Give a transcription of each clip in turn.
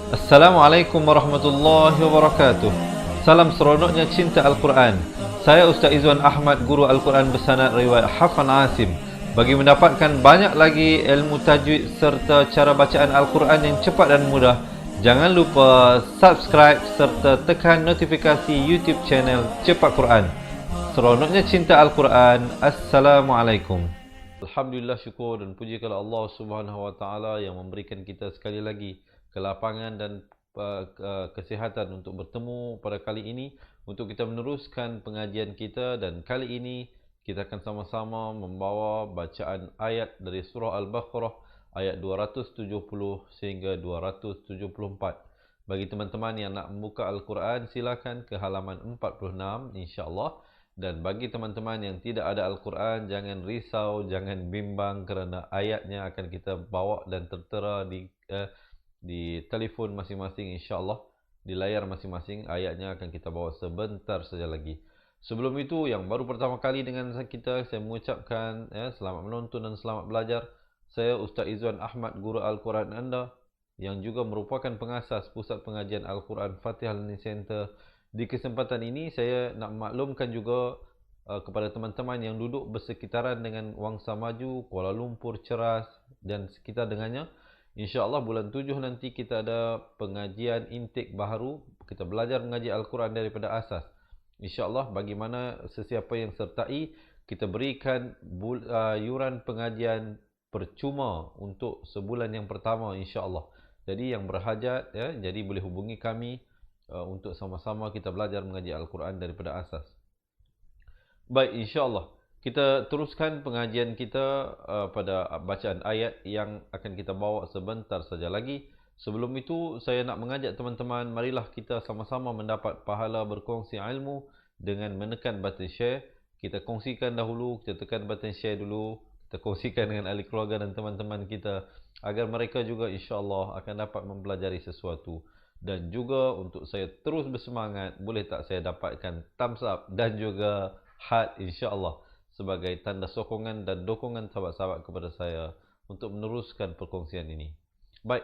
Assalamualaikum warahmatullahi wabarakatuh. Salam seronoknya cinta Al-Quran. Saya Ustaz Izwan Ahmad, guru Al-Quran bersanad riwayat Hafan Asim. Bagi mendapatkan banyak lagi ilmu tajwid serta cara bacaan Al-Quran yang cepat dan mudah, jangan lupa subscribe serta tekan notifikasi YouTube channel Cepat Quran. Seronoknya cinta Al-Quran. Assalamualaikum. Alhamdulillah, syukur dan puji kepada Allah Subhanahu Wa Taala yang memberikan kita sekali lagi kelapangan dan kesihatan untuk bertemu pada kali ini untuk kita meneruskan pengajian kita, dan kali ini kita akan sama-sama membawa bacaan ayat dari surah Al-Baqarah ayat 270 sehingga 274. Bagi teman-teman yang nak membuka Al-Quran, silakan ke halaman 46 insya-Allah. Dan bagi teman-teman yang tidak ada Al-Quran, jangan risau, jangan bimbang kerana ayatnya akan kita bawa dan tertera di telefon masing-masing insya-Allah, di layar masing-masing. Ayatnya akan kita bawa sebentar saja lagi. Sebelum itu, yang baru pertama kali dengan kita, saya mengucapkan selamat menonton dan selamat belajar. Saya Ustaz Izwan Ahmad, guru Al-Quran anda, yang juga merupakan pengasas Pusat Pengajian Al-Quran Fatihah Learning Center. Di kesempatan ini saya nak maklumkan juga kepada teman-teman yang duduk bersekitaran dengan Wangsa Maju, Kuala Lumpur, Ceras dan sekitar dengannya. InsyaAllah bulan 7 nanti kita ada pengajian intake baharu. Kita belajar mengaji Al-Quran daripada asas. InsyaAllah bagi mana sesiapa yang sertai, kita berikan yuran pengajian percuma untuk sebulan yang pertama insyaAllah. Jadi yang berhajat jadi boleh hubungi kami untuk sama-sama kita belajar mengaji Al-Quran daripada asas. Baik, insya-Allah kita teruskan pengajian kita pada bacaan ayat yang akan kita bawa sebentar saja lagi. Sebelum itu, saya nak mengajak teman-teman, marilah kita sama-sama mendapat pahala berkongsi ilmu dengan menekan button share. Kita kongsikan dahulu, kita tekan button share dulu, kita kongsikan dengan ahli keluarga dan teman-teman kita agar mereka juga insya-Allah akan dapat mempelajari sesuatu. Dan juga untuk saya terus bersemangat, boleh tak saya dapatkan thumbs up dan juga heart insya-Allah sebagai tanda sokongan dan dokongan sahabat-sahabat kepada saya untuk meneruskan perkongsian ini. Baik,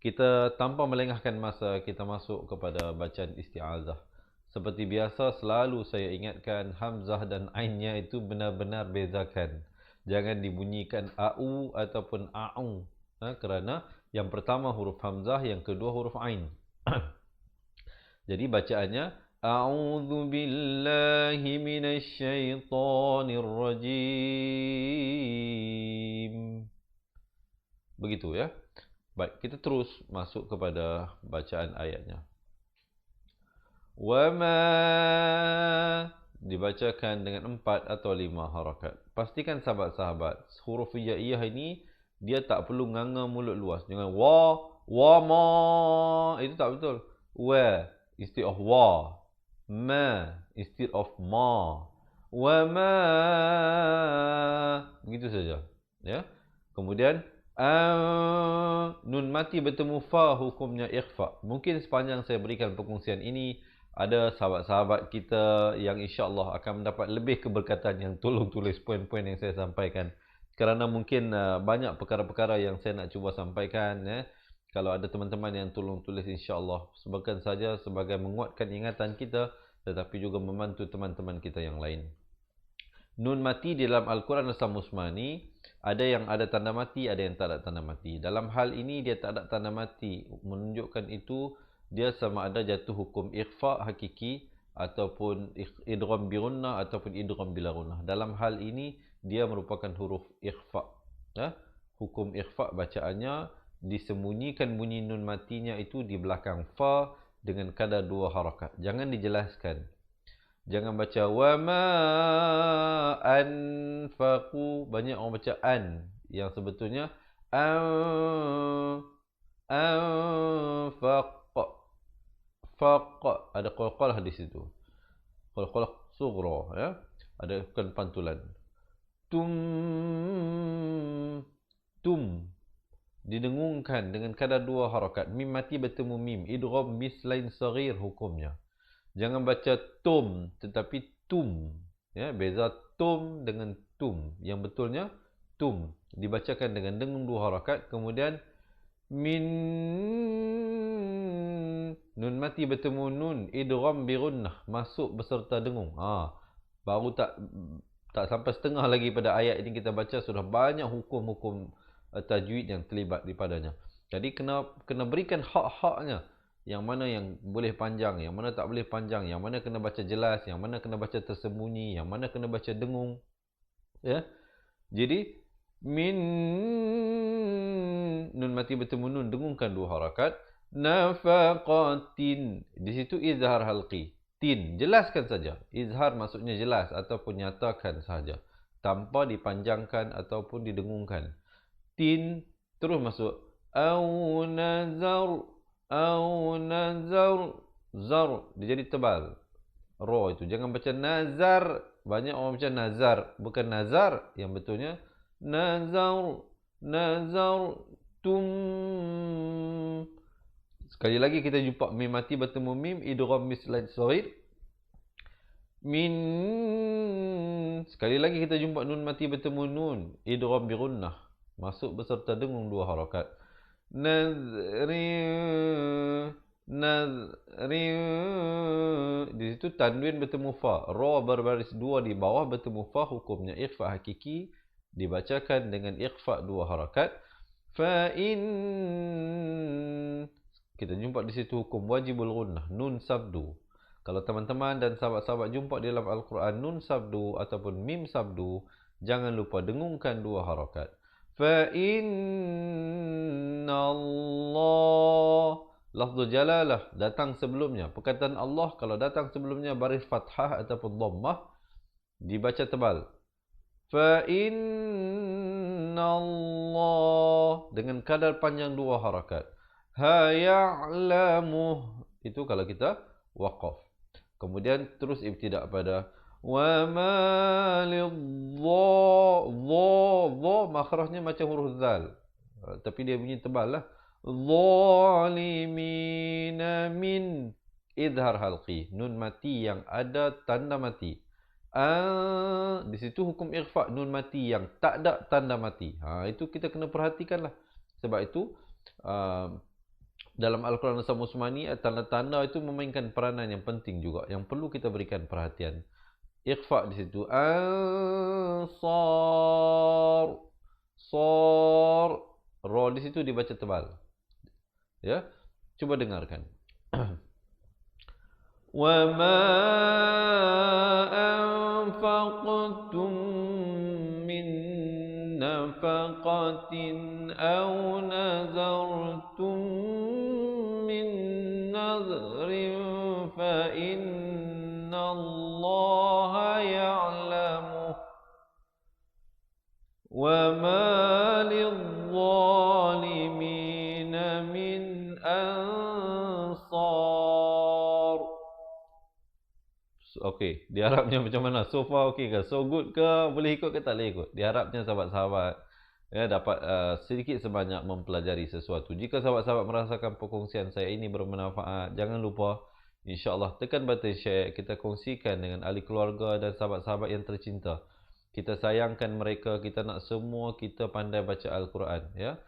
kita tanpa melengahkan masa, kita masuk kepada bacaan isti'azah. Seperti biasa, selalu saya ingatkan hamzah dan ainnya itu benar-benar bezakan. Jangan dibunyikan au ataupun a'u, kerana yang pertama huruf hamzah, yang kedua huruf ain. Jadi bacaannya A'udzu billahi minasy syaithanir rajim. Begitu ya. Baik, kita terus masuk kepada bacaan ayatnya. Wa ma dibacakan dengan 4 atau 5 harakat. Pastikan sahabat-sahabat, huruf hijaiyah ini dia tak perlu nganga mulut luas. Jangan wa ma, itu tak betul. Wa instead of wa, ma instead of ma, wa ma, begitu saja ya. Kemudian nun mati bertemu fa, hukumnya ikhfa. Mungkin sepanjang saya berikan perkongsian ini, ada sahabat-sahabat kita yang insya-Allah akan mendapat lebih keberkatan yang tolong tulis poin-poin yang saya sampaikan. Kerana mungkin banyak perkara-perkara yang saya nak cuba sampaikan Kalau ada teman-teman yang tolong tulis, insya-Allah bukan saja sebagai menguatkan ingatan kita, tetapi juga membantu teman-teman kita yang lain. Nun mati di dalam Al-Quran asal musmani, ada yang ada tanda mati, ada yang tak ada tanda mati. Dalam hal ini dia tak ada tanda mati, menunjukkan itu dia sama ada jatuh hukum ikhfa hakiki ataupun idgham bi gunnah ataupun idgham bila gunnah. Dalam hal ini dia merupakan huruf ikhfa. Hukum ikhfa bacaannya disembunyikan bunyi nun matinya itu di belakang fa dengan kadar 2 harakat. Jangan dijelaskan. Jangan baca wa ma anfaqu. Banyak orang baca an, yang sebetulnya anfaq. Faq, ada qalqalah di situ. Qalqalah sughra ya. Ada bukan pantulan. Tum didengungkan dengan kadar 2 harakat. Mim mati bertemu mim. Idgham mislain saghir hukumnya. Jangan baca tum tetapi tum. Ya, beza tum dengan tum. Yang betulnya tum dibacakan dengan dengung 2 harakat. Kemudian min Nun mati bertemu nun idgham bi gunnah, masuk beserta dengung. Baru tak sampai setengah lagi pada ayat ini kita baca sudah banyak hukum-hukum tajwid yang terlibat di padanya. Jadi kena berikan hak-haknya. Yang mana yang boleh panjang, yang mana tak boleh panjang, yang mana kena baca jelas, yang mana kena baca tersembunyi, yang mana kena baca dengung. Ya. Jadi min nun mati bertemu nun dengungkan 2 harakat. Nafaqatin, di situ izhar halqi. Tin, jelaskan saja. Izhar maksudnya jelas ataupun nyatakan saja, tanpa dipanjangkan ataupun didengungkan. Tin terus masuk. Au nazar, zar, dia jadi tebal. Ra itu jangan baca nazar. Banyak orang baca nazar, bukan nazar. Yang betulnya nazar tum. Sekali lagi kita jumpa mim mati bertemu mim idgham mislad saghir. Min. Sekali lagi kita jumpa nun mati bertemu nun idgham bi gunnah, masuk beserta dengung 2 harakat. Nazri. Di situ tanwin bertemu fa, ra berbaris 2 di bawah bertemu fa, hukumnya ikhfa hakiki, dibacakan dengan ikhfa 2 harakat. Fa in, kita jumpa di situ hukum wajibul gunnah, nun sabdu. Kalau teman-teman dan sahabat-sahabat jumpa di dalam Al-Quran nun sabdu ataupun mim sabdu, jangan lupa dengungkan 2 harakat. Fa innallah, lafzul jalalah datang sebelumnya. Perkataan Allah kalau datang sebelumnya baris fathah ataupun dhammah, dibaca tebal. Fa innallah dengan kadar panjang 2 harakat. Ha ya'lamu, itu kalau kita waqaf. Kemudian terus ibtidak pada wa ma lidh-dha, makhrajnya macam huruf zal, tapi dia bunyi tebal lah. Zalimina min, izhar halqi, nun mati yang ada tanda mati. Di situ hukum ikhfa, nun mati yang tak ada tanda mati. Itu kita kena perhatikanlah. Sebab itu dalam Al-Quran Usmani, tanda-tanda itu memainkan peranan yang penting juga, yang perlu kita berikan perhatian. Ikhfa di situ ansar, ra di situ dibaca tebal. Ya, coba dengarkan. Wa ma anfaqtum min nafaqatin aw nazartum min nazrin fa innallaha ya'lamu wa ma lidh-dhalimina min ansar. Okey, di Arabnya macam mana? So far okey ke? So good ke? Boleh ikut ke tak boleh ikut? Di Arabnya sahabat-sahabat ya dapat sedikit sebanyak mempelajari sesuatu. Jika sahabat-sahabat merasakan perkongsian saya ini bermanfaat, jangan lupa insya-Allah tekan button share, kita kongsikan dengan ahli keluarga dan sahabat-sahabat yang tercinta. Kita sayangkan mereka, kita nak semua kita pandai baca Al-Quran ya.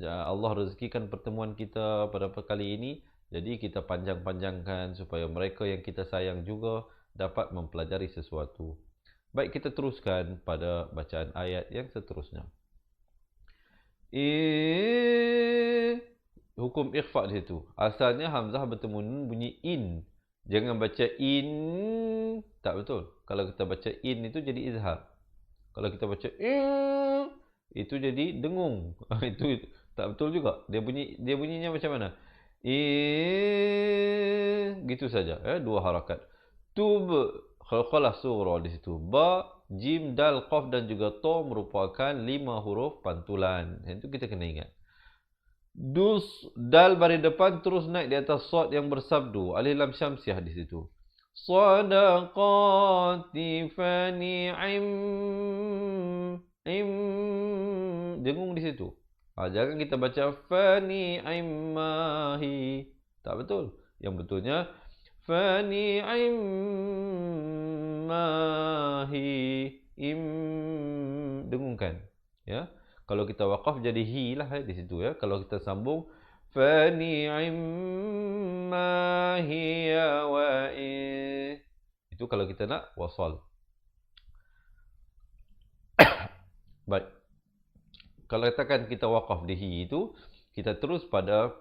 Allah rezekikan pertemuan kita pada kali ini, jadi kita panjang-panjangkan supaya mereka yang kita sayang juga dapat mempelajari sesuatu. Baik, kita teruskan pada bacaan ayat yang seterusnya. Hukum ikhfa di situ. Asalnya hamzah bertemu nun bunyi in. Jangan baca in, tak betul. Kalau kita baca in itu jadi izhar. Kalau kita baca in, itu jadi dengung. Itu tak betul juga. Dia bunyinya macam mana? Gitu saja. 2 harakat. Tub, khalqalah surah di situ. Ba, jim, dal, qaf dan juga to merupakan 5 huruf pantulan. Itu kita kena ingat. Dus, dal baris depan terus naik di atas sad yang bersabdu. Alif lam syamsiah di situ. Sadaqati fa ni'im, dengung di situ. Jangan kita baca fa ni'imahi. Tak betul. Yang betulnya fa ni'imahi, dengungkan. Ya. Kalau kita waqaf jadi hi lah di situ ya. Kalau kita sambung fa ni'im ma hiya wa in. Itu kalau kita nak wasal. Baik. Kalau katakan kita waqaf di hi itu, kita terus pada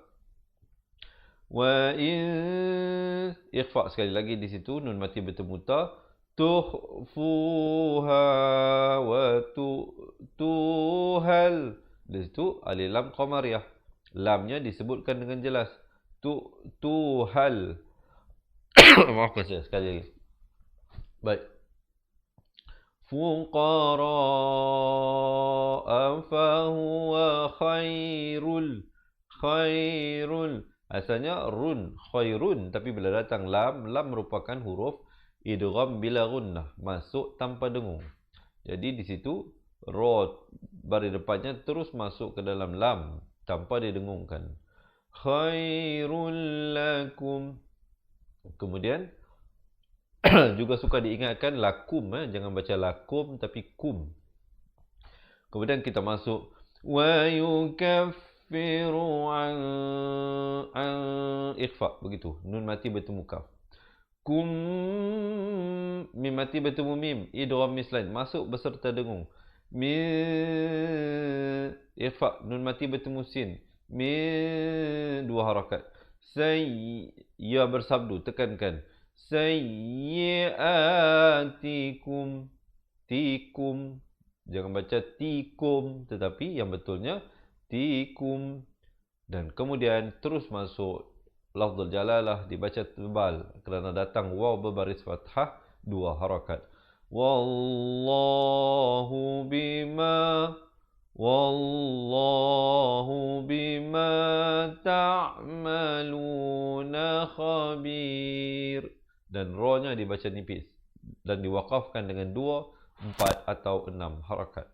wa in, ikhfa sekali lagi di situ, nun mati bertemu ta, tukhfuha wa tuhal. Di situ alif lam qamariyah. Lamnya disebutkan dengan jelas. Tuhal. Maafkan saya sekali lagi. Baik. Fuqara'a fahuwa khairul. Asalnya run, khairun. Tapi bila datang lam, lam merupakan huruf idgham bila gunnah. Masuk tanpa dengung. Jadi di situ, ro baris depannya terus masuk ke dalam lam. Tanpa didengungkan. Khairul lakum. Kemudian, juga suka diingatkan lakum. Jangan baca lakum tapi kum. Kemudian kita masuk. Wa yukaffiru an ikhfa. Begitu. Nun mati bertemu kaf. Kum. Mim mati bertemu mim. Idgham mislain. Masuk beserta dengung. Min. Ikhfa. Nun mati bertemu sin. Min. Dua harakat. Ya bersabdu. Tekankan. Sayyiatikum. Tikum. Jangan baca tikum. Tetapi yang betulnya tikum. Dan kemudian terus masuk lafzul jalalah dibaca tebal. Kerana datang waw berbaris fathah. Dua harakat. Wallahu bima ta'maluna khabir. Dan ro-nya dibaca nipis. Dan diwakafkan dengan 2, 4 atau 6 harakat.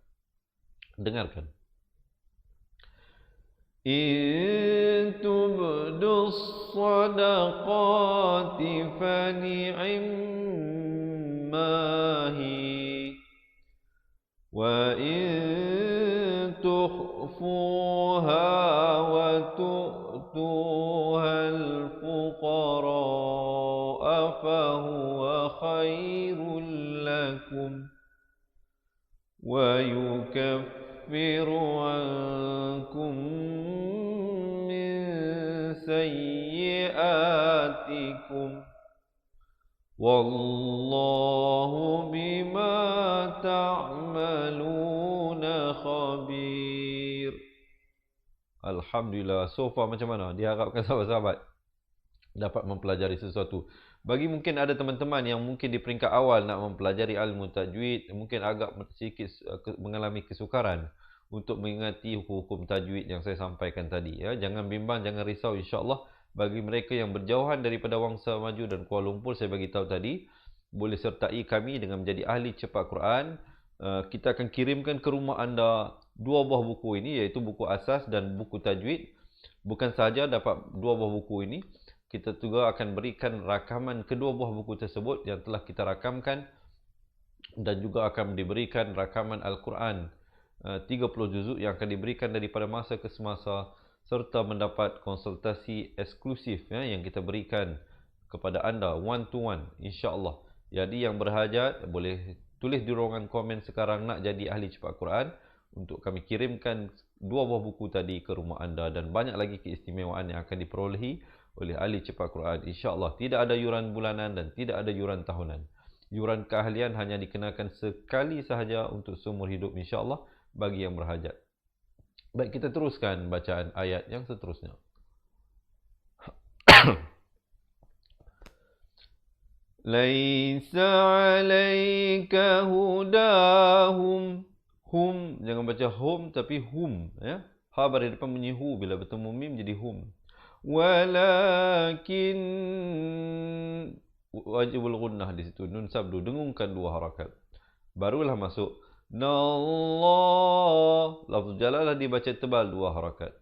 Dengarkan. In tubdus sadaqati fani'immahi. Wa in tukhfuha wa tu'tuha al-fuqara'a fahuwa khairul lakum. Wa yukaffiru ankum min sayyiatikum. Wallahu bima ta'maluna khabir. Alhamdulillah. So far macam mana? Diharapkan sahabat-sahabat dapat mempelajari sesuatu. Bagi mungkin ada teman-teman yang mungkin di peringkat awal nak mempelajari ilmu tajwid, mungkin agak sedikit mengalami kesukaran untuk mengingati hukum tajwid yang saya sampaikan tadi. Ya. Jangan bimbang, jangan risau, insya-Allah. Bagi mereka yang berjauhan daripada Wangsa Maju dan Kuala Lumpur, saya bagi tahu tadi, boleh sertai kami dengan menjadi ahli cepat Quran. Kita akan kirimkan ke rumah anda 2 buah buku ini, iaitu buku asas dan buku tajwid. Bukan sahaja dapat 2 buah buku ini, kita juga akan berikan rakaman kedua buah buku tersebut yang telah kita rakamkan, dan juga akan diberikan rakaman Al-Quran 30 juzuk yang akan diberikan daripada masa ke semasa, serta mendapat konsultasi eksklusif yang kita berikan kepada anda one to one, insya-Allah. Jadi yang berhajat boleh tulis di ruangan komen sekarang nak jadi ahli cepat Quran, untuk kami kirimkan 2 buah buku tadi ke rumah anda, dan banyak lagi keistimewaan yang akan diperolehi oleh ahli cepat Quran, insya-Allah. Tidak ada yuran bulanan dan tidak ada yuran tahunan. Yuran keahlian hanya dikenakan sekali sahaja untuk seumur hidup, insya-Allah, bagi yang berhajat. Baik, kita teruskan bacaan ayat yang seterusnya. Laisa 'alaika hudahum. Hum, jangan baca hum tapi hum, ya. Ha baris depan bunyi hu, bila bertemu mim jadi hum. Walakin wajibul gunnah di situ, nun sabdu, dengungkan 2 harakat. Barulah masuk Nallah. Lafaz jalalah dibaca tebal 2 harakat.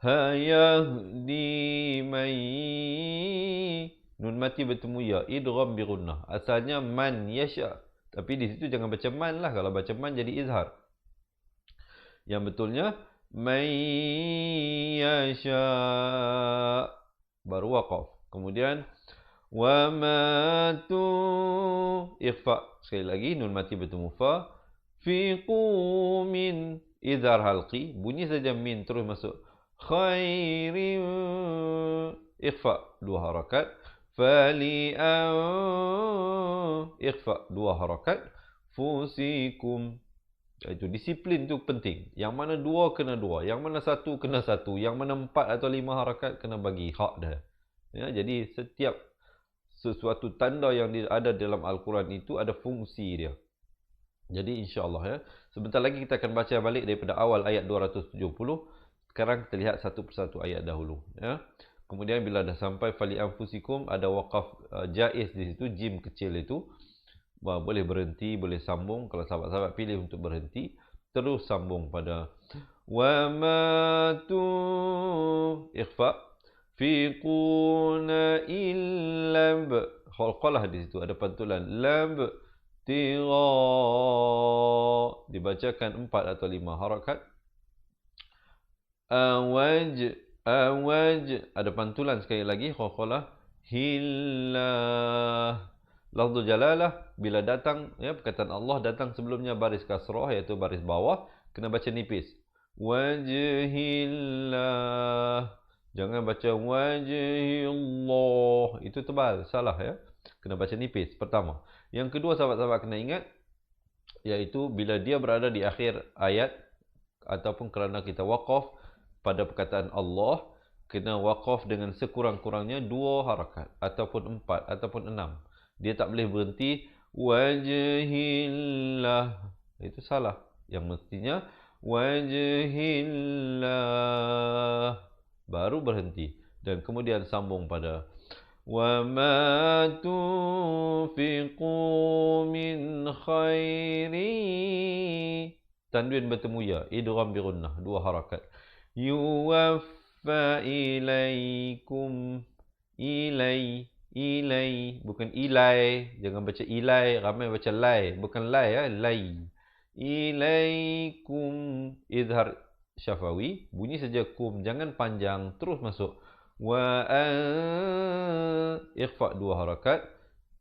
Hayahdi mai. Nun mati bertemu ya, idgham bi gunnah. Asalnya man yasha. Tapi di situ jangan baca man lah. Kalau baca man jadi izhar. Yang betulnya man yasha. baru waqaf. Kemudian wa ma tu ikhfa, sekali lagi nun mati bertemu fa. Fi qumin idhar halqi, bunyi saja min terus masuk. Khairin ikhfa, 2 harakat. Fali ikhfa, 2 harakat. Fusikum, itu disiplin tu penting. Yang mana 2 kena 2, yang mana 1 kena 1, yang mana 4 atau 5 harakat kena bagi hak dah. Ya, jadi setiap sesuatu tanda yang ada dalam Al-Quran itu ada fungsi dia. Jadi insya-Allah ya, sebentar lagi kita akan baca balik daripada awal ayat 270. Sekarang kita lihat satu persatu ayat dahulu ya. Kemudian bila dah sampai fali anfusikum, ada waqaf jaiz di situ, jim kecil itu. Boleh berhenti, boleh sambung. Kalau sahabat-sahabat pilih untuk berhenti, terus sambung pada wa ma tu ikhfa fi quna illa qalqalah, di situ ada pantulan lam tira, dibacakan 4 atau 5 harakat. Awaj, ada pantulan sekali lagi, qalqalah hillah. Lafzul jalalah bila datang ya, perkataan Allah datang sebelumnya baris kasrah, iaitu baris bawah, kena baca nipis. Wajhillah, jangan baca wajhillah, itu tebal, salah ya. Kena baca nipis pertama. Yang kedua sahabat-sahabat kena ingat, iaitu bila dia berada di akhir ayat ataupun kerana kita waqaf pada perkataan Allah, kena waqaf dengan sekurang-kurangnya 2 harakat ataupun 4 ataupun 6. Dia tak boleh berhenti wajhillah, itu salah. Yang mestinya wajhillah, baru berhenti dan kemudian sambung pada wa ma tunfiqu min khairi, tanwin bertemu ya, idgham bi gunnah, 2 harakat. Yuwaffa ilaikum, ilai, bukan ilai, jangan baca ilai, ramai baca lai, bukan lai ya, lai. Ilaikum, izhar syafawi, bunyi saja kum, jangan panjang, terus masuk. Wa ikhfa, 2 harakat.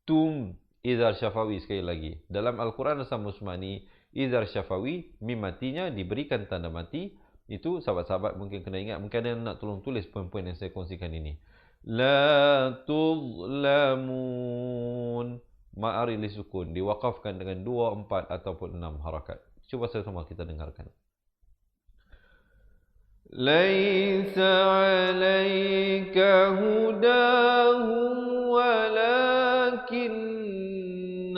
Tum, izhar syafawi sekali lagi. Dalam Al-Quran Asam Usmani, izhar syafawi, mim matinya diberikan tanda mati. Itu sahabat-sahabat mungkin kena ingat, mungkin ada yang nak tolong tulis poin-poin yang saya kongsikan ini. La tuzlamun, ma'ari li sukun, diwakafkan dengan 2, 4 ataupun 6 harakat. Cuba sama kita dengarkan. Laisa 'alaika hudahum walakinna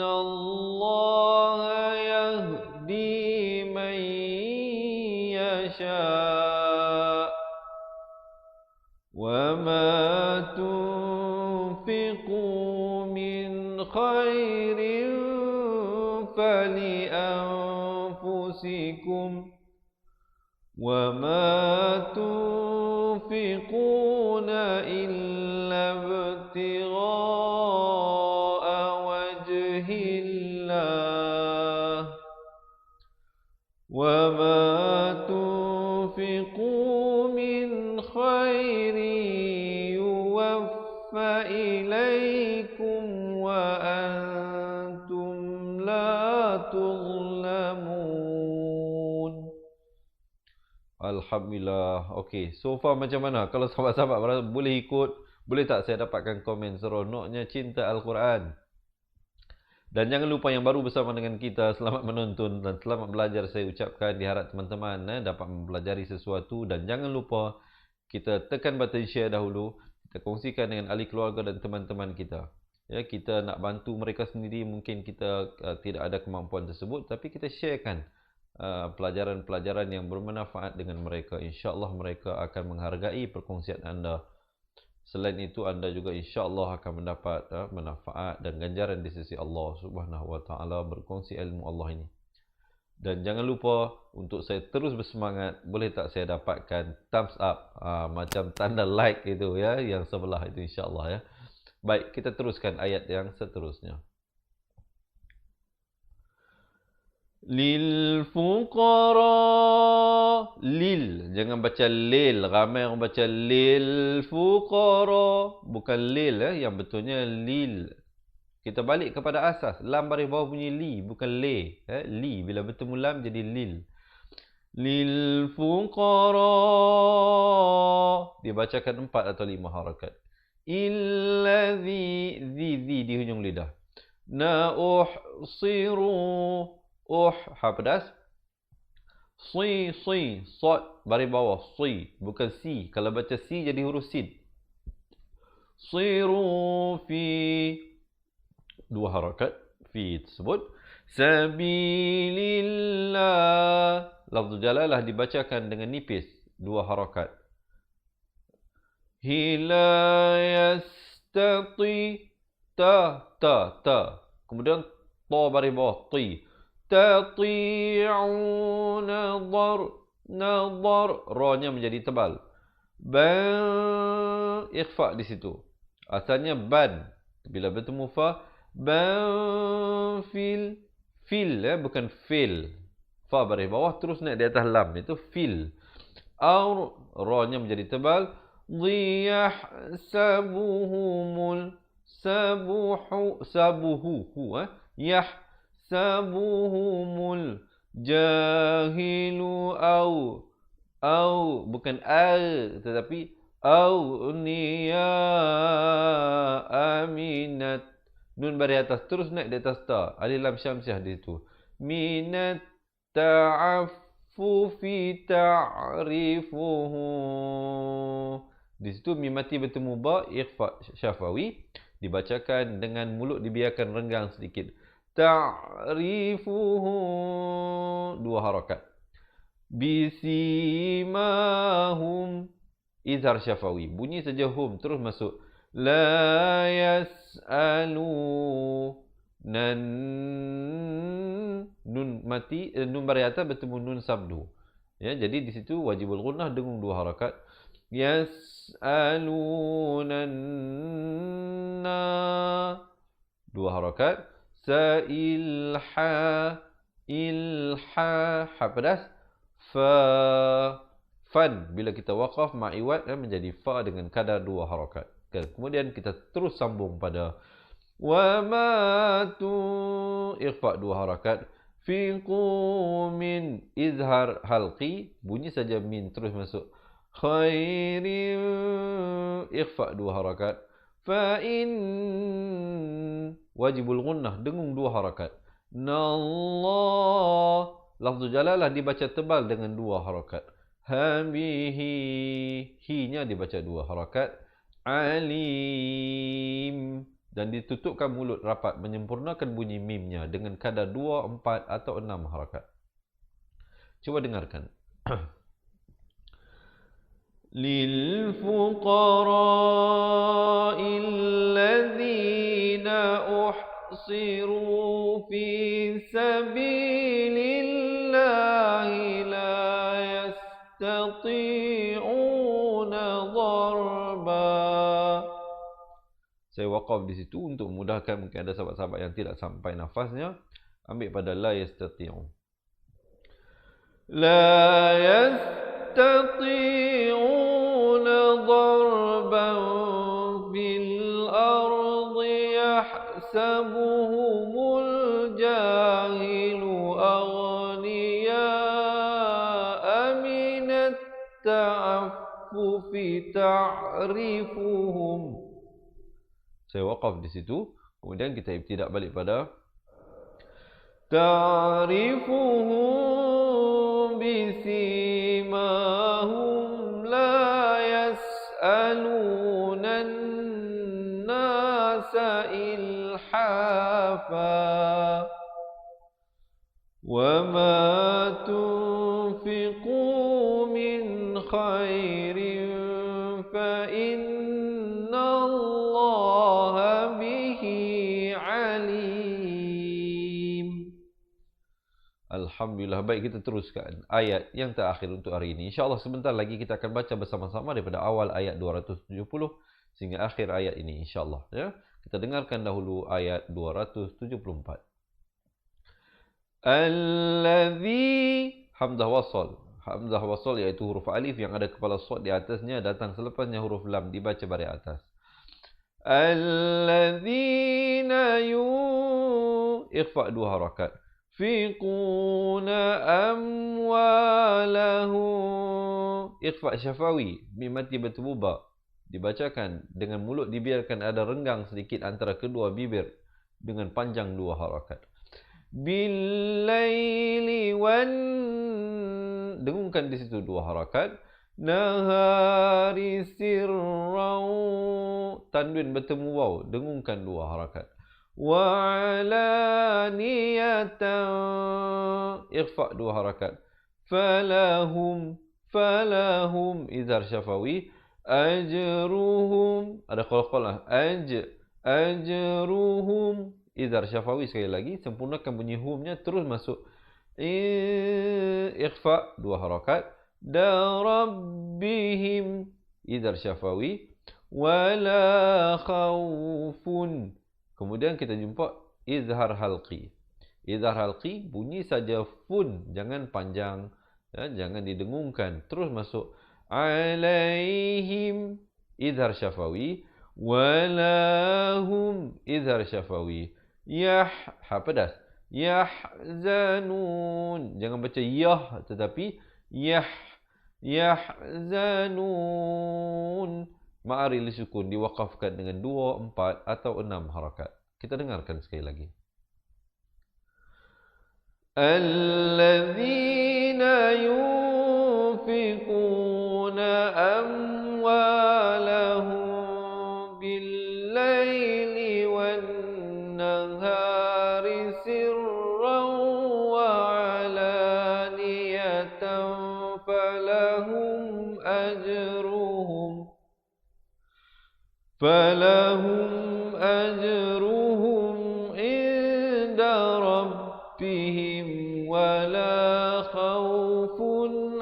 Allah yahdi man yasha. Wa ma tunfiqu min khairin fali anfusikum wa ma tunfiquna illa ibtigha'a wajhillah wa ma tunfiqu min khairin yuwaffa ilaikum wa antum la tuzlamun. Alhamdulillah. Okey, so far macam mana? Kalau sahabat-sahabat boleh ikut, boleh tak saya dapatkan komen seronoknya cinta Al-Quran? Dan jangan lupa yang baru bersama dengan kita, selamat menonton dan selamat belajar saya ucapkan. Diharap teman-teman dapat mempelajari sesuatu. Dan jangan lupa kita tekan button share dahulu. Kita kongsikan dengan ahli keluarga dan teman-teman kita. Ya, kita nak bantu mereka sendiri, mungkin kita tidak ada kemampuan tersebut, tapi kita sharekan pelajaran-pelajaran yang bermanfaat dengan mereka. InsyaAllah mereka akan menghargai perkongsian anda. Selain itu, anda juga insya-Allah akan mendapat manfaat dan ganjaran di sisi Allah Subhanahu wa taala berkongsi ilmu Allah ini. Dan jangan lupa untuk saya terus bersemangat, boleh tak saya dapatkan thumbs up, macam tanda like itu ya, yang sebelah itu insya-Allah ya. Baik, kita teruskan ayat yang seterusnya. Lil fuqara. Lil. Jangan baca lil. Ramai orang baca lil fuqara. Bukan lil. Yang betulnya lil. Kita balik kepada asas. Lam baris bawah bunyi li. Bukan le. Li. Bila bertemu lam jadi lil. Lil fuqara. Dibacakan 4 atau 5 harakat. Illadhi. Zi di hujung lidah. Na'uhsiru. Ha pedas. Si. Sod baris bawah. Si. Bukan si. Kalau baca si jadi huruf sin. Siru fi. 2 harakat. Fi tersebut. Sabilillah. Lafzu jalalah dibacakan dengan nipis. 2 harakat. Hila yastati. Ta. Kemudian ta baris bawah. Ti. Tati'una nadar. Ra-nya menjadi tebal. Ban. Ikhfa di situ. Asalnya ban. Bila bertemu fa. Ban fil. Fil. Bukan fil. Fa baris bawah terus naik di atas lam. Itu fil. Ra-nya menjadi tebal. Diyah sabuhumul. Sabuhu. Yah. Sabuhumul jahilu au bukan tetapi au niya aminat. Nun baris atas terus naik di atas ta. Alif lam syamsiah di situ. Minat ta'affufi ta'rifuhu. Di situ mim mati bertemu ba, ikhfa syafawi, dibacakan dengan mulut dibiarkan renggang sedikit. Ta'rifuhu. 2 harakat. Bisimahum. Izhar syafawi. Bunyi saja hum. Terus masuk. La yas'alu. Nun mati. Nun baris atas bertemu nun sabdu. Ya, jadi di situ wajibul gunnah dengung 2 harakat. Yas'alunan. 2 harakat. Ilha pedas. Fan. Bila kita waqaf ma'iwat menjadi fa dengan kadar 2 harakat. Kemudian kita terus sambung pada wa matu. Ikhfa 2 harakat. Fiqumin. Izhar halqi. Bunyi saja min terus masuk. Khairin. Ikhfa 2 harakat. Fa'in. Wajibul gunnah dengung 2 harakat. Nallah. Lafzu jalalah dibaca tebal dengan 2 harakat. Habihi. Hi-nya dibaca 2 harakat. Alim. Dan ditutupkan mulut rapat. Menyempurnakan bunyi mimnya dengan kadar 2, 4 atau 6 harakat. Cuba dengarkan. للفقراء الذين أحصروا في سبيل الله لا يستطيعون ضربا. Saya waqaf di situ untuk memudahkan. Mungkin ada sahabat-sahabat yang tidak sampai nafasnya. Ambil pada la yastati'u. La yastati'u ضربا في الأرض يحسبهم الجاهل أغنياء من التعفف تعرفهم. Saya waqaf di situ. Kemudian kita ibtidak balik pada ta'rifuhum bisimahum la يسألون الناس إلحافا وما تنفقوا من خير فإن الله به عليم. Alhamdulillah. Baik, kita teruskan ayat yang terakhir untuk hari ini. InsyaAllah sebentar lagi kita akan baca bersama-sama daripada awal ayat 270 sehingga akhir ayat ini, insyaAllah. Ya? Kita dengarkan dahulu ayat 274. Allazi, hamzah wasal. Hamzah wasal iaitu huruf alif yang ada kepala sad di atasnya datang selepasnya huruf lam dibaca baris atas. Allazina ikhfa 2 harakat. Fiquna amwalahu. Ikhfa syafawi, mim mati bertemu ba. Dibacakan dengan mulut dibiarkan ada renggang sedikit antara kedua bibir dengan panjang 2 harakat. Billaili wan, dengungkan di situ 2 harakat. Nahari sirrau, tanwin bertemu waw, dengungkan 2 harakat. Wa alaniyatan, ikhfa 2 harakat. Falahum, falahum, izhar syafawi. Ajruhum, ada qalqalah, ajruhum, izhar syafawi sekali lagi, sempurnakan bunyi humnya terus masuk. Ikhfa 2 harakat. Darabbihim, izhar syafawi. Wala khawfun, kemudian kita jumpa izhar halqi. Izhar halqi bunyi saja fun, jangan panjang, ya, jangan didengungkan, terus masuk. Alaihim, izhar syafawi. Walahum, izhar syafawi. Ha pedas. Yahzanun, jangan baca yah tetapi yahzanun. Ma'ari li sukun diwaqafkan dengan 2, 4 atau 6 harakat. Kita dengarkan sekali lagi. Alladzina yunfiquna amwalahum bil-laili wan-nahari sirran wa alaniyatan falahum ajruhum inda rabbihim wala khawfun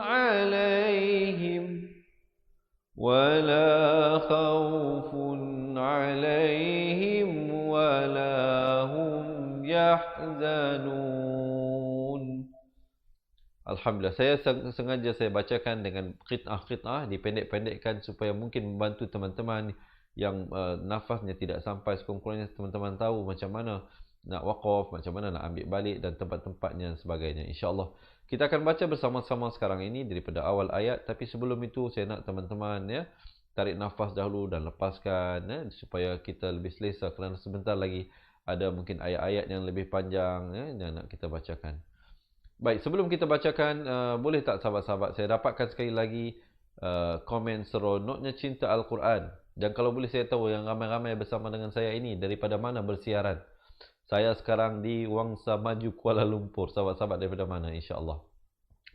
alaihim wala hum yahzanun. Alhamdulillah, saya sengaja saya bacakan dengan qit'ah-qit'ah, dipendek-pendekkan supaya mungkin membantu teman-teman yang nafasnya tidak sampai sekurang-kurangnya teman-teman tahu macam mana nak waqaf, macam mana nak ambil balik dan tempat-tempatnya dan sebagainya. InsyaAllah kita akan baca bersama-sama sekarang ini daripada awal ayat, tapi sebelum itu saya nak teman-teman ya tarik nafas dahulu dan lepaskan ya, supaya kita lebih selesa kerana sebentar lagi ada mungkin ayat-ayat yang lebih panjang ya, yang nak kita bacakan. Baik, sebelum kita bacakan, boleh tak sahabat-sahabat saya dapatkan sekali lagi komen seronoknya cinta Al-Quran. Dan kalau boleh saya tahu yang ramai-ramai bersama dengan saya ini daripada mana bersiaran. Saya sekarang di Wangsa Maju, Kuala Lumpur. Sahabat-sahabat daripada mana, insyaAllah.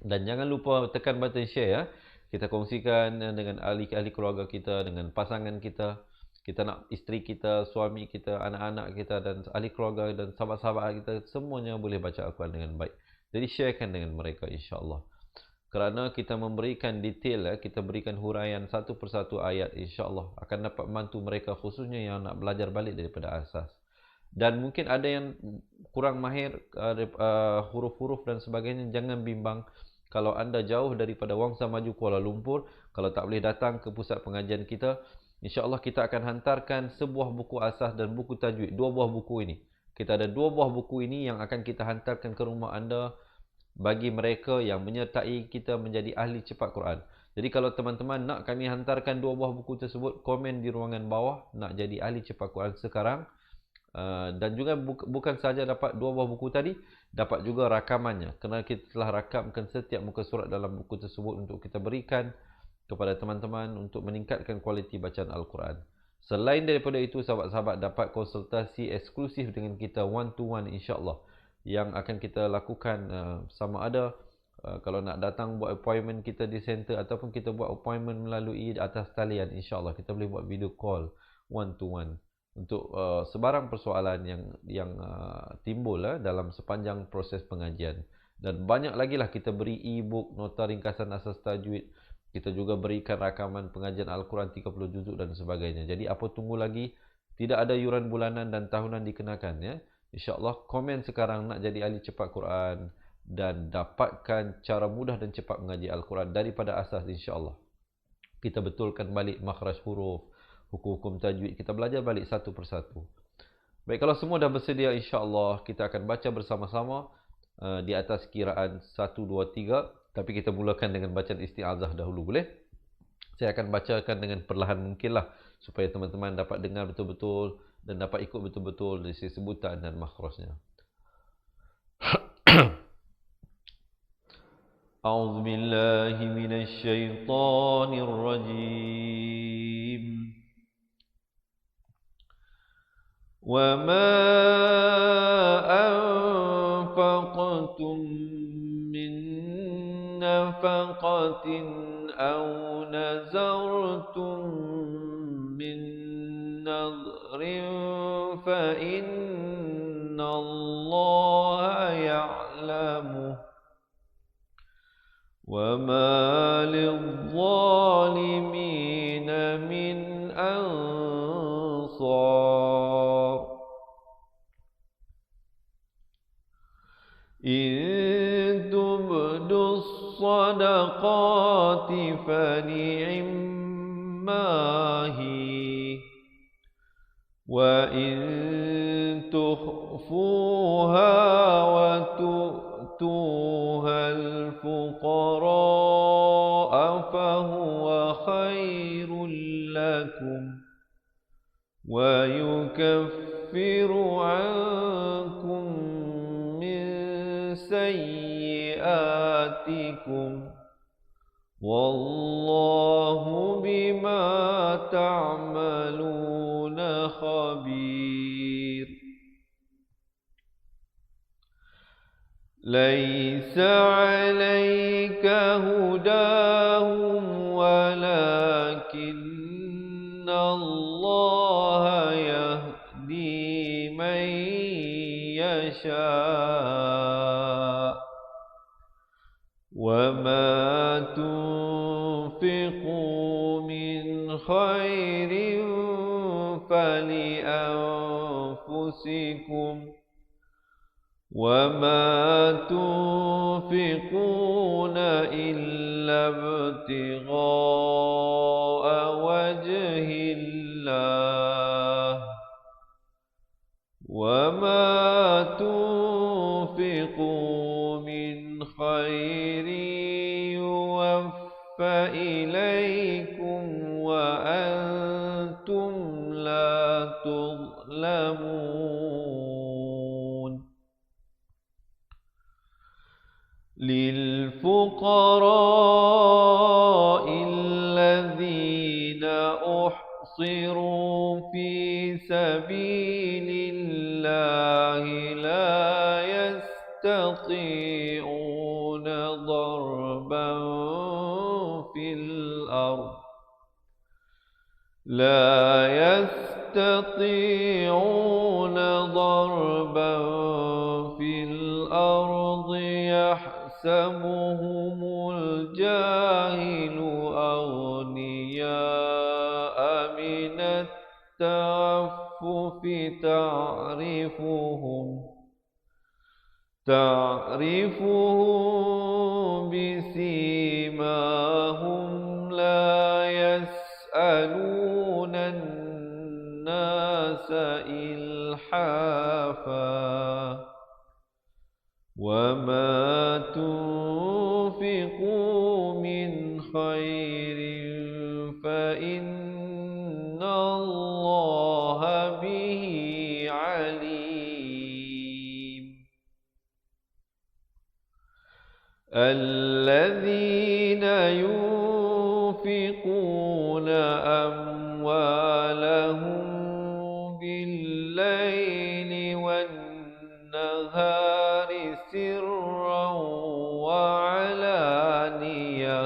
Dan jangan lupa tekan button share ya. Kita kongsikan dengan ahli-ahli keluarga kita, dengan pasangan kita. Kita nak isteri kita, suami kita, anak-anak kita dan ahli keluarga dan sahabat-sahabat kita semuanya boleh baca Al-Quran dengan baik. Jadi sharekan dengan mereka insya-Allah. Kerana kita memberikan detail kita berikan huraian satu persatu ayat, insya-Allah akan dapat membantu mereka khususnya yang nak belajar balik daripada asas. Dan mungkin ada yang kurang mahir huruf-huruf dan sebagainya, jangan bimbang. Kalau anda jauh daripada Wangsa Maju Kuala Lumpur, kalau tak boleh datang ke pusat pengajian kita, insya-Allah kita akan hantarkan sebuah buku asas dan buku tajwid, 2 buah buku ini. Kita ada 2 buah buku ini yang akan kita hantarkan ke rumah anda bagi mereka yang menyertai kita menjadi ahli cepat Quran. Jadi kalau teman-teman nak kami hantarkan 2 buah buku tersebut, komen di ruangan bawah nak jadi ahli cepat Quran sekarang. Dan juga bukan saja dapat 2 buah buku tadi, dapat juga rakamannya. Kerana kita telah rakamkan setiap muka surat dalam buku tersebut untuk kita berikan kepada teman-teman untuk meningkatkan kualiti bacaan Al-Quran. Selain daripada itu, sahabat-sahabat dapat konsultasi eksklusif dengan kita one to one insya-Allah yang akan kita lakukan sama ada kalau nak datang buat appointment kita di center ataupun kita buat appointment melalui atas talian, insya-Allah kita boleh buat video call one to one untuk sebarang persoalan yang timbul dalam sepanjang proses pengajian. Dan banyak lagi lah kita beri e-book, nota ringkasan asas tajwid. Kita juga berikan rakaman pengajian Al-Quran 30 juzuk dan sebagainya. Jadi apa tunggu lagi? Tidak ada yuran bulanan dan tahunan dikenakan ya. InsyaAllah komen sekarang nak jadi ahli cepat Quran dan dapatkan cara mudah dan cepat mengaji Al-Quran daripada asas insyaAllah. Kita betulkan balik makhraj huruf, hukum-hukum tajwid, kita belajar balik satu persatu. Baik, kalau semua dah bersedia insyaAllah kita akan baca bersama-sama di atas kiraan 1, 2, 3. Tapi kita mulakan dengan bacaan isti'azah dahulu, boleh? Saya akan bacakan dengan perlahan mungkinlah supaya teman-teman dapat dengar betul-betul dan dapat ikut betul-betul dari sisi sebutan dan makhrajnya. A'udzu billahi minasy syaithanir rajim. Wa ma anfaqtum min nafaqatin aw nazartum min nadrin fa inna Allaha ya'lamuhu وَمَا لِلظَّالِمِينَ مِنْ أَنصَارٍ إِن تُبْدُوا الصَّدَقَاتِ فَنِعِمَّا هِيَ وَإِن تُخْفُوهَا وَتُؤْتُوهَا الْفُقَرَاءَ فَهُوَ خَيْرٌ لَكُمْ وَيُكَفِّرُ عَنكُم مِّن سَيِّئَاتِكُمْ وَاللَّهُ بِمَا تَعْمَلُونَ خَبِيرٌ لَيْسَ عَلَيْكَ هُدَاهُمْ وَلَكِنَّ اللَّهَ يَهْدِي مَن يَشَاءُ وَمَا تُنفِقُوا مِنْ خَيْرٍ فَلِأَنفُسِكُمْ وَمَا تُنفِقُونَ إِلَّا ابْتِغَاءَ وَجْهِ اللَّهِ وَمَا تُنفِقُوا مِنْ خَيْرٍ يُوَفَّ إِلَيْكُمْ وَأَنْتُمْ لَا تُظْلَمُونَ لِلْفُقَرَاءِ الَّذِينَ أُحْصِرُوا فِي سَبِيلِ اللَّهِ لَا يَسْتَطِيعُونَ ضَرْبًا فِي الْأَرْضِ يَحْسَبُهُمُ الْجَاهِلُ أَغْنِيَاءَ مِنَ التَّعَفُّفِ تعرفهم بسيماهم لا يسألون الناس إلحافا وما تنفقوا من خير فإن الله به عليم الذين ينفقون أموالهم بالليل والنهار سرا وعلانية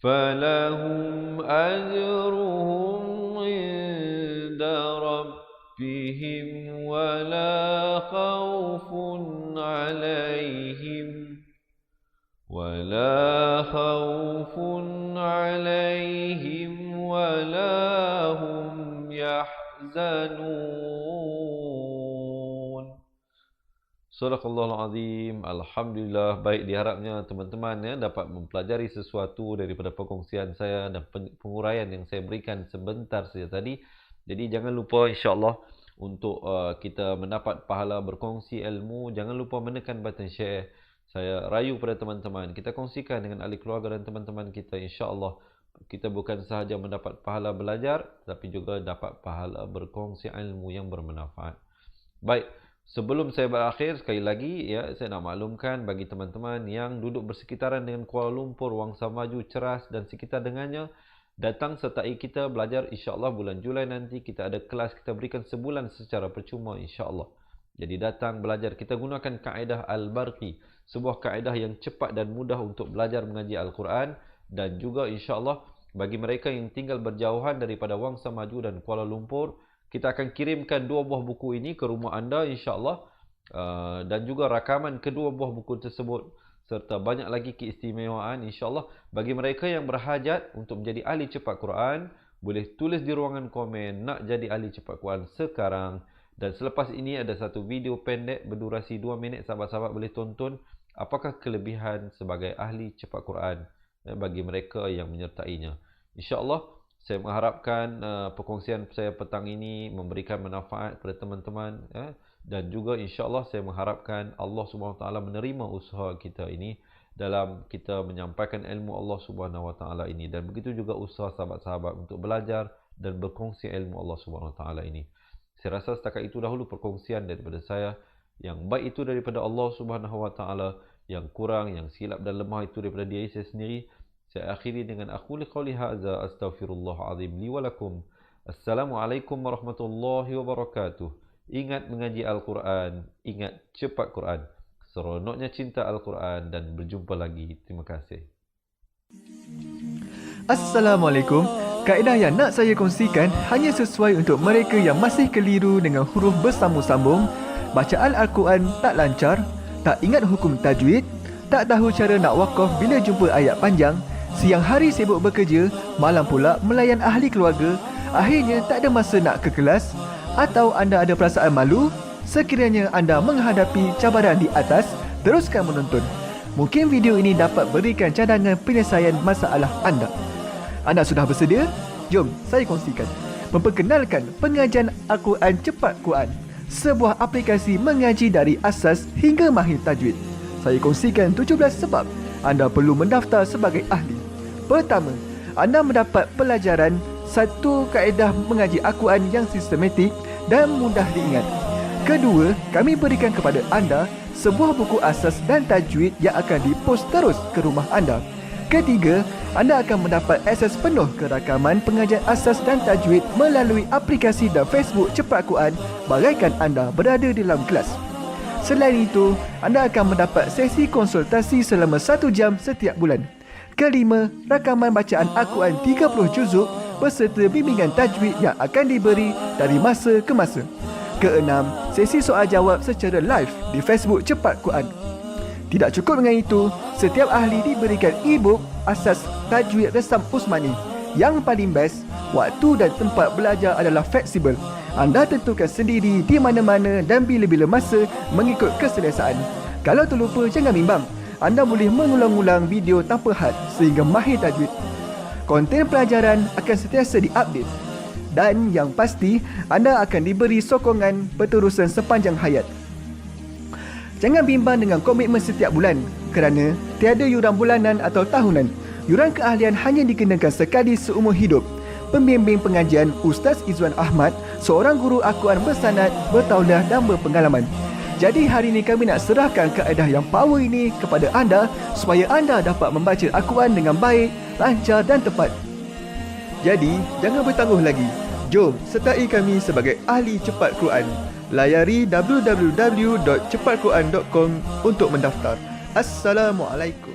فلهم أجرهم عند ربهم ولا خوف عليهم ولا هم يحزنون Sadaqallahul Azim. Alhamdulillah. Baik, diharapnya teman-teman dapat mempelajari sesuatu daripada perkongsian saya dan penguraian yang saya berikan sebentar saja tadi. Jadi jangan lupa insya-Allah untuk kita mendapat pahala berkongsi ilmu, jangan lupa menekan button share. Saya rayu pada teman-teman, kita kongsikan dengan ahli keluarga dan teman-teman kita, insya-Allah kita bukan sahaja mendapat pahala belajar, tapi juga dapat pahala berkongsi ilmu yang bermanfaat. Baik, sebelum saya berakhir, sekali lagi saya nak maklumkan bagi teman-teman yang duduk bersekitaran dengan Kuala Lumpur, Wangsa Maju, Ceras dan sekitar dengannya, datang sertai kita belajar insya-Allah bulan Julai nanti. Kita ada kelas, kita berikan sebulan secara percuma insya-Allah. Jadi datang belajar, kita gunakan kaedah Al-Barqi, sebuah kaedah yang cepat dan mudah untuk belajar mengaji Al-Quran. Dan juga insya-Allah bagi mereka yang tinggal berjauhan daripada Wangsa Maju dan Kuala Lumpur, kita akan kirimkan 2 buah buku ini ke rumah anda insya-Allah, dan juga rakaman kedua buah buku tersebut serta banyak lagi keistimewaan insya-Allah. Bagi mereka yang berhajat untuk menjadi ahli cepat Quran, boleh tulis di ruangan komen nak jadi ahli cepat Quran sekarang. Dan selepas ini ada satu video pendek berdurasi 2 minit, sahabat-sahabat boleh tonton apakah kelebihan sebagai ahli cepat Quran bagi mereka yang menyertainya. Insya-Allah saya mengharapkan perkongsian saya petang ini memberikan manfaat kepada teman-teman, dan juga insya-Allah saya mengharapkan Allah Subhanahu Wa Taala menerima usaha kita ini dalam kita menyampaikan ilmu Allah Subhanahu Wa Taala ini, dan begitu juga usaha sahabat-sahabat untuk belajar dan berkongsi ilmu Allah Subhanahu Wa Taala ini. Saya rasa setakat itu dahulu perkongsian daripada saya. Yang baik itu daripada Allah Subhanahu Wa Taala, yang kurang, yang silap dan lemah itu daripada diri saya sendiri. Saya akhiri dengan aquli qouli hadza astaghfirullahal azim li wa lakum. Assalamualaikum warahmatullahi wabarakatuh. Ingat mengaji Al-Quran, ingat cepat Quran. Seronoknya cinta Al-Quran, dan berjumpa lagi. Terima kasih. Assalamualaikum. Kaedah yang nak saya kongsikan hanya sesuai untuk mereka yang masih keliru dengan huruf bersambung-sambung, bacaan Al-Quran tak lancar, tak ingat hukum tajwid, tak tahu cara nak wakaf bila jumpa ayat panjang, siang hari sibuk bekerja, malam pula melayan ahli keluarga, akhirnya tak ada masa nak ke kelas, atau anda ada perasaan malu. Sekiranya anda menghadapi cabaran di atas, teruskan menonton. Mungkin video ini dapat berikan cadangan penyelesaian masalah anda. Anda sudah bersedia? Jom saya kongsikan. Memperkenalkan pengajian Al-Quran Cepat Quran, sebuah aplikasi mengaji dari asas hingga mahir tajwid. Saya kongsikan 17 sebab anda perlu mendaftar sebagai ahli. Pertama, anda mendapat pelajaran satu kaedah mengaji Al-Quran yang sistematik dan mudah diingat. Kedua, kami berikan kepada anda sebuah buku asas dan tajwid yang akan dipost terus ke rumah anda. Ketiga, anda akan mendapat akses penuh ke rakaman pengajian asas dan tajwid melalui aplikasi dan Facebook Cepat Quran bagaikan anda berada di dalam kelas. Selain itu, anda akan mendapat sesi konsultasi selama 1 jam setiap bulan. Kelima, rakaman bacaan Al-Quran 30 juzuk beserta bimbingan tajwid yang akan diberi dari masa ke masa. Keenam, sesi soal jawab secara live di Facebook Cepat Quran. Tidak cukup dengan itu, setiap ahli diberikan e-book asas tajwid resam Usmani. Yang paling best, waktu dan tempat belajar adalah fleksibel. Anda tentukan sendiri di mana-mana dan bila-bila masa mengikut keselesaan. Kalau terlupa, jangan bimbang. Anda boleh mengulang-ulang video tanpa had sehingga mahir tajwid. Konten pelajaran akan sentiasa diupdate. Dan yang pasti, anda akan diberi sokongan berterusan sepanjang hayat. Jangan bimbang dengan komitmen setiap bulan kerana tiada yuran bulanan atau tahunan. Yuran keahlian hanya dikenakan sekali seumur hidup. Pembimbing pengajian Ustaz Izwan Ahmad, seorang guru Al-Quran bersanad, bertauliah dan berpengalaman. Jadi hari ini kami nak serahkan kaedah yang power ini kepada anda supaya anda dapat membaca Al-Quran dengan baik, lancar dan tepat. Jadi, jangan bertangguh lagi. Jom sertai kami sebagai ahli cepat Quran. Layari www.cepatquran.com untuk mendaftar. Assalamualaikum.